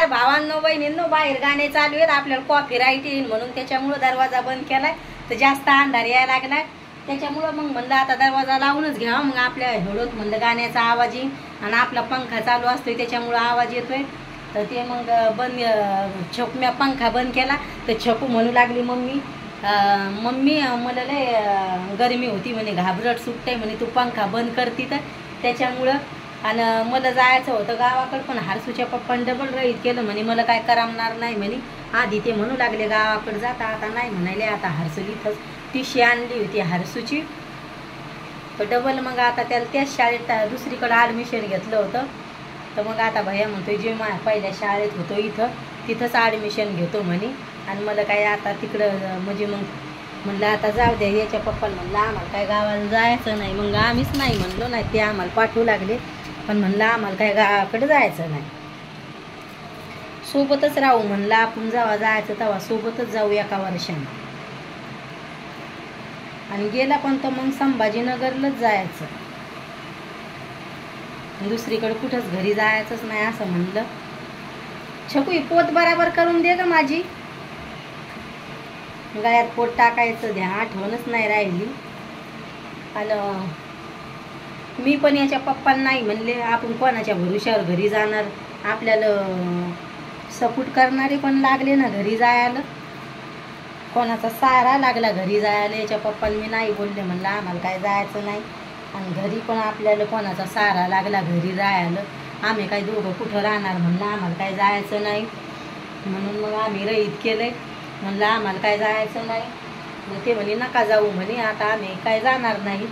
भावांनो बहिणींनो बाहेर गाणे चालू आहेत, आपल्याला कॉपीराईट येईल म्हणून त्याच्यामुळे दरवाजा बंद केलाय. तर जास्त अंधार यायला लागलाय त्याच्यामुळं मग म्हणलं आता दरवाजा लावूनच घ्यावा. मग आपल्या हळूच म्हणलं गाण्याचा आवाज येईल आणि आपला पंखा चालू असतोय त्याच्यामुळं आवाज येतोय. तर ते मग बंद छकूम्या पंखा बंद केला. तर छकू म्हणू लागली मम्मी मम्मी मला लय गरमी होती म्हणे, घाबरट सुटते म्हणे, तू पंखा बंद करती. तर त्याच्यामुळं आणि मला जायचं होतं गावाकडं, पण हरसूच्या पप्पाने डबल रहीत केलं म्हणे मला काय करमणार नाही म्हणे. आधी ते म्हणू लागले गावाकडे जाता, आता नाही म्हणाले. आता हरसू इथंच टिशी आणली होती हरसूची, तर डबल मग आता त्याला त्याच शाळेत दुसरीकडं ॲडमिशन घेतलं होतं. तर मग आता भैया म्हणतोय जे पहिल्या शाळेत होतो इथं तिथंच ॲडमिशन घेतो म्हणे. आणि मला काय आता तिकडं म्हणजे मग म्हणलं आता जाऊ द्या. याच्या पप्पाला म्हणलं आम्हाला काय गावाला जायचं नाही. मग आम्हीच नाही म्हणलो, नाही ते आम्हाला पाठवू लागले, पण म्हणलं आम्हाला काय गावाकडे जायचं नाही, सोबतच राहू म्हणलं. आपण जेव्हा जायचं तेव्हा सोबतच जाऊ एका वर्षानं. आणि गेला पण तर मग संभाजीनगरलाच जायचं, दुसरीकडे कुठंच घरी जायचंच नाही असं म्हणलं. छकू पोत बराबर करून दे ग माझी, गळ्यात पोट टाकायचं द्या, आठवणच नाही राहिली. आणि मी पण याच्या पप्पांना नाही म्हणले, आपण कोणाच्या भरोश्यावर घरी जाणार, आपल्याला सपोर्ट करणारे पण लागले ना घरी जायला, कोणाचा सारा लागला घरी जायला. याच्या पप्पांना मी नाही बोलले, म्हणलं आम्हाला काय जायचं नाही. आणि घरी पण आपल्याला कोणाचा सारा लागला घरी जायला, आम्ही काय दोघं कुठं राहणार, म्हणलं आम्हाला काय जायचं नाही. म्हणून मग आम्ही रहीत केलंय, म्हणलं आम्हाला काय जायचं नाही. मग ते म्हणे नका जाऊ म्हणे, आता आम्ही काय जाणार नाही.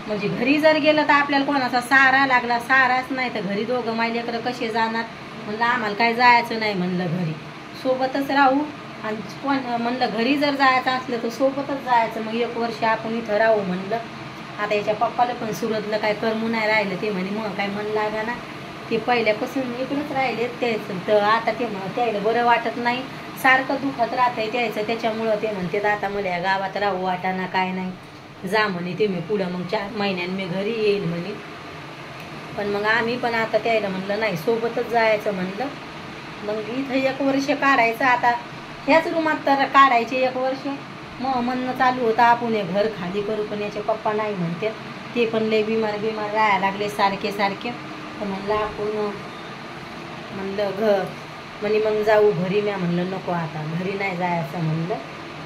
म्हणजे घरी जर गेलं तर आपल्याला कोणाचा सारा लागला, साराच नाही तर घरी दोघं मायलेकरं कसे जाणार. म्हणलं आम्हाला काय जायचं नाही, म्हणलं घरी सोबतच राहू. आणि कोण म्हणलं घरी जर जायचं असलं तर सोबतच जायचं, मग एक वर्ष आपण इथं राहू म्हणलं. आता याच्या पप्पाला पण सुरतला काय करमू नाही राहिलं. ते म्हणे मग काय मन लागा ना, ते पहिल्यापासून इकडंच राहिले त्याचं. तर आता ते त्याला बरं वाटत नाही, सारखं दुखत राहतंय त्याचं, त्याच्यामुळं ते म्हणते आता मला या गावात राहू वाटाना काय नाही, जा म्हणे तुम्ही पुढं, मग 4 महिन्यांनी मी घरी येईल म्हणे. पण मग आम्ही पण आता त्याला म्हणलं नाही सोबतच जायचं म्हणलं. मग इथं 1 वर्ष काढायचं, आता ह्याच रूमात तर काढायचे 1 वर्ष. मग म्हणणं चालू होतं आपण हे घर खाली करू, पण याचे पप्पा नाही म्हणते, ते पण लय बिमार राहायला लागले सारखे सारखे. तर म्हणलं आपण म्हणलं म्हणे मग जाऊ घरी. मी म्हणलं नको आता घरी नाही जायचं म्हणलं,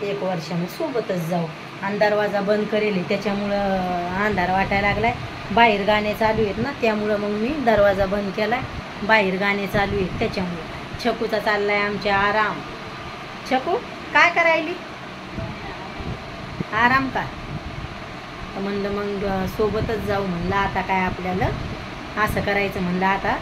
1 वर्ष मग सोबतच जाऊ. आणि दरवाजा बंद करेल त्याच्यामुळं अंधार वाटायला लागलाय, बाहेर गाणे चालू आहेत ना, त्यामुळं मग मी दरवाजा बंद केलाय. बाहेर गाणे चालू आहेत त्याच्यामुळं. छकूचा चाललाय आमच्या आराम. छकू काय करायली, आराम का? तर म्हणलं मग सोबतच जाऊ म्हणलं. आता काय आपल्याला असं करायचं म्हणलं, आता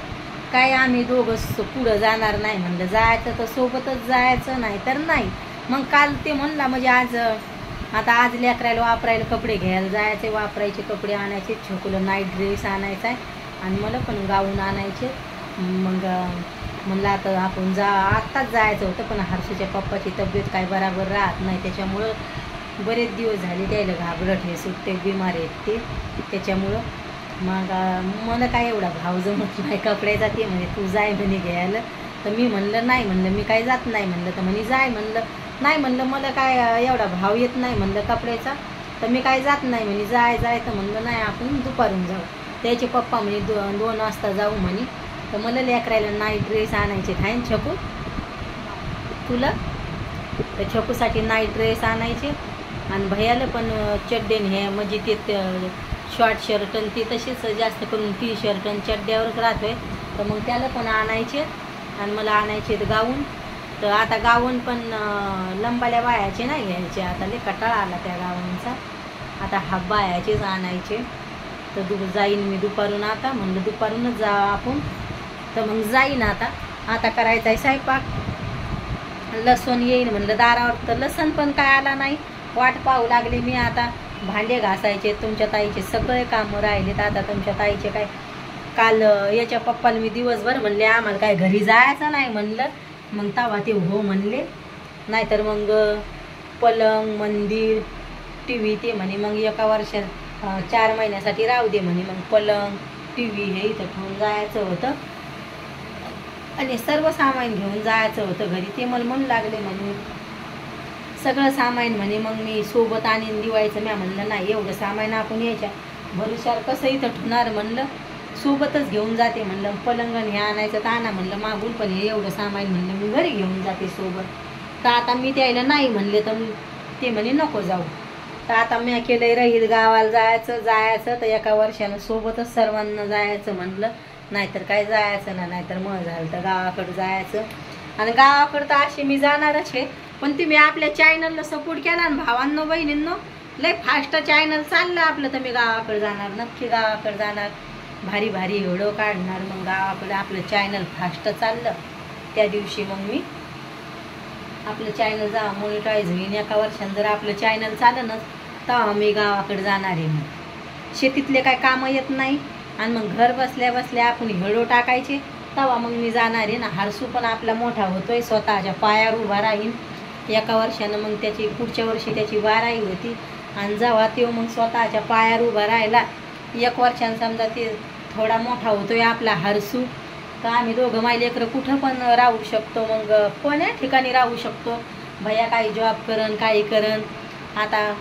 काय आम्ही दोघं पुढं जाणार नाही म्हणलं, जायचं तर सोबतच जायचं, नाही तर नाही. मग काल ते म्हणला म्हणजे आज लेकरायला वापरायला कपडे घ्यायला जायचे, वापरायचे कपडे आणायचे, छकूला नाईट ड्रेस आणायचा आहे आणि मला पण गाऊन आणायचे. मग म्हणलं आता आपण आत्ताच जायचं होतं, पण हर्षूच्या पप्पाची तब्येत काय बराबर राहत नाही, त्याच्यामुळं बरेच दिवस झाले त्याला घाबरट हे सुट्टे बिमार आहेत ते, त्याच्यामुळं मग मला काय एवढा भाव जमत नाही कपड्याचा. ते म्हणे तू जाय म्हणे घ्यायला. तर मी म्हणलं नाही म्हणलं मी काय जात नाही म्हणलं. तर म्हणे जाय म्हणलं, नाही म्हणलं मला काय एवढा भाव येत नाही म्हणलं कपड्याचा, तर मी काय जात नाही म्हणे. जाय तर म्हणलं नाही आपण दुपारून जाऊ. त्याचे पप्पा म्हणे 2 वाजता जाऊ म्हणे. तर मला लेकरायला नाईट ड्रेस आणायचे आहे छकू तुला, तर छकूसाठी नाईट ड्रेस आणायचे. आणि भैयाला पण चड्डेन हे म्हणजे ते शॉर्ट शर्ट आणि ते तसेच जास्त करून टी-शर्ट आणि चड्ड्यावरच राहतोय, तर मग त्याला पण आणायचे. आणि मला आणायचे गाऊन. तर आता गाऊन पण लंबाल्या बायाचे नाही घ्यायचे, आता लय कटाळा आला त्या गाऊनचा, आता हाफ बायाचेच आणायचे. तर जाईन मी दुपारून, आता म्हणलं दुपारूनच जा आपण. तर मग जाईन आता करायचा आहे स्वयंपाक. लसूण येईन म्हणलं दारावर, तर लसूण पण काय आला नाही, वाट पाहू लागले मी. आता भांडे घासायचे, तुमच्या ताईचे सगळे कामं राहिलेत. आता तुमच्या ताईचे काय काल याच्या पप्पाला मी दिवसभर म्हणले आम्हाला काय घरी जायचं नाही म्हणलं, मग तेव्हा ते हो म्हणले. नाहीतर मग पलंग मंदिर TV ते म्हणे मग 1 वर्षात 4 महिन्यासाठी राहू दे म्हणे. मग पलंग TV हे इथं ठेवून जायचं होतं. आणि सर्व सामान घेऊन जायचं होतं घरी. ते मला म्हणू लागले म्हणून सगळं सामान म्हणे मग मी सोबत आणीन दिवाळीचं. मी म्हणलं नाही, एवढं सामान आपण यायच्या भरुशार कसं इथं ठेवणार म्हणलं, सोबतच घेऊन जाते म्हणलं. पलंगण हे आणायचं तर आणा म्हणलं मागून, पण हे एवढं सामान म्हणलं मी घरी घेऊन जाते सोबत. तर आता मी त्याला नाही म्हणले तर ते म्हणे नको जाऊ. तर आता मी केलंय रहीत गावाला जायचं तर एका वर्षानं सोबतच सर्वांना जायचं म्हणलं. नाहीतर काय जायचं ना, नाहीतर मग झालं तर गावाकडं जायचं. आणि गावाकडं तर असे मी जाणारच आहे. पण तुम्ही आपल्या चॅनलला सपोर्ट केला ना भावांनो बहिणींनो, लय फास्ट चॅनल चाललं आपलं, तर मी गावाकडे जाणार, नक्की गावाकडे जाणार, भारी भारी व्हिडिओ काढणार. मग गावाकडे आपलं चॅनल फास्ट चाललं त्या दिवशी मग मी आपलं चॅनल जा मॉनिटाईज होईन. एका वर्षानं जर आपलं चॅनल चालनच तेव्हा मी गावाकडे जाणार आहे. मग शेतीतले काय कामं येत नाही आणि मग घर बसल्या बसल्या आपण व्हिडिओ टाकायचे तेव्हा मग मी जाणार आहे ना. हरसू पण आपला मोठा होतोय, स्वतःच्या पायावर उभा राहीन एका वर्षानं. मग त्याची पुढच्या वर्षी त्याची 12वी होती आणि जेव्हा तो मग स्वतःच्या पायावर उभा राहिला 1 वर्षानं समजा ते थोडा मोठा होतोय आपला हरसू, तर आम्ही दोघं माय लेकरं कुठं पण राहू शकतो. मग कोण्या ठिकाणी राहू शकतो. भैया काही जॉब करन काही करन. आता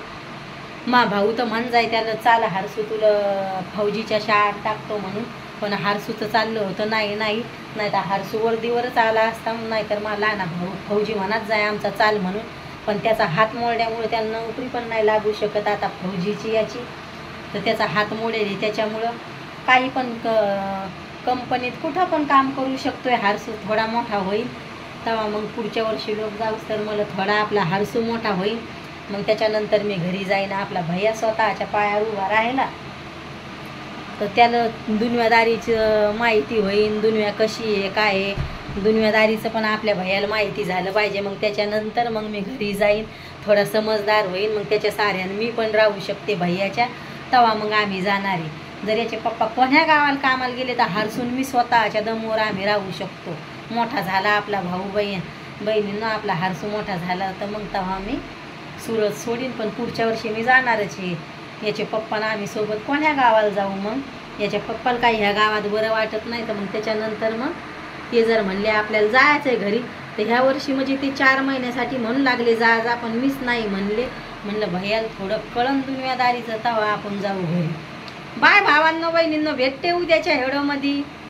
मा भाऊ तर म्हण जाय त्याला चाल हरसू तुला फौजीच्या शाळेत टाकतो म्हणून, पण हरसूचं चाललं होतं नाही तर हरसू वर्दीवरच आला असता. नाहीतर मला लहान भाऊ फौजी म्हणत जाय आमचा चाल म्हणून, पण त्याचा हात मोडल्यामुळे त्याला नोकरी पण नाही लागू शकत आता फौजीची याची. तर त्याचा हात मोडेल, त्याच्यामुळं काही पण कंपनीत कुठं पण काम करू शकतोय. हरसू थोडा मोठा होईल तेव्हा मग पुढच्या वर्षी लोक जाऊस तर मला थोडा आपला हरसू मोठा होईल. मग त्याच्यानंतर मी घरी जाईन. आपला भैया स्वतःच्या पायावर उभा राहिला तर त्याला दुनियादारीचं माहिती होईल, दुनिया कशी आहे काय आहे दुनियादारीचं पण आपल्या भैयाला माहिती झालं पाहिजे. मग त्याच्यानंतर मग मी घरी जाईन, थोडा समजदार होईल. मग त्याच्या साऱ्यानं मी पण राहू शकते भैयाच्या, तेव्हा मग आम्ही जाणार आहे. जर याचे पप्पा कोण्या गावाला कामाला गेले तर हरसून मी स्वतःच्या दमवर आम्ही राहू शकतो. मोठा झाला आपला भाऊ बहिणींना आपला हरसू मोठा झाला तर मग तेव्हा मी सुरत सोडीन. पण पुढच्या वर्षी मी जाणारच आहे. याचे पप्पाना आम्ही सोबत कोण्या गावाला जाऊ. मग याच्या पप्पाला काही ह्या गावात बरं वाटत नाही तर मग त्याच्यानंतर मग ते जर म्हणले आपल्याला जायचं आहे घरी तर ह्या वर्षी म्हणजे ते 4 महिन्यासाठी म्हणून लागले जा पण मीच नाही म्हणले. म्हणलं भैयाला थोडं कळण दुनियादारीचं तेव्हा आपण जाऊ घरी. बाय भावांनो बहिणींनो, भेटते उद्याच्या व्हिडिओमध्ये.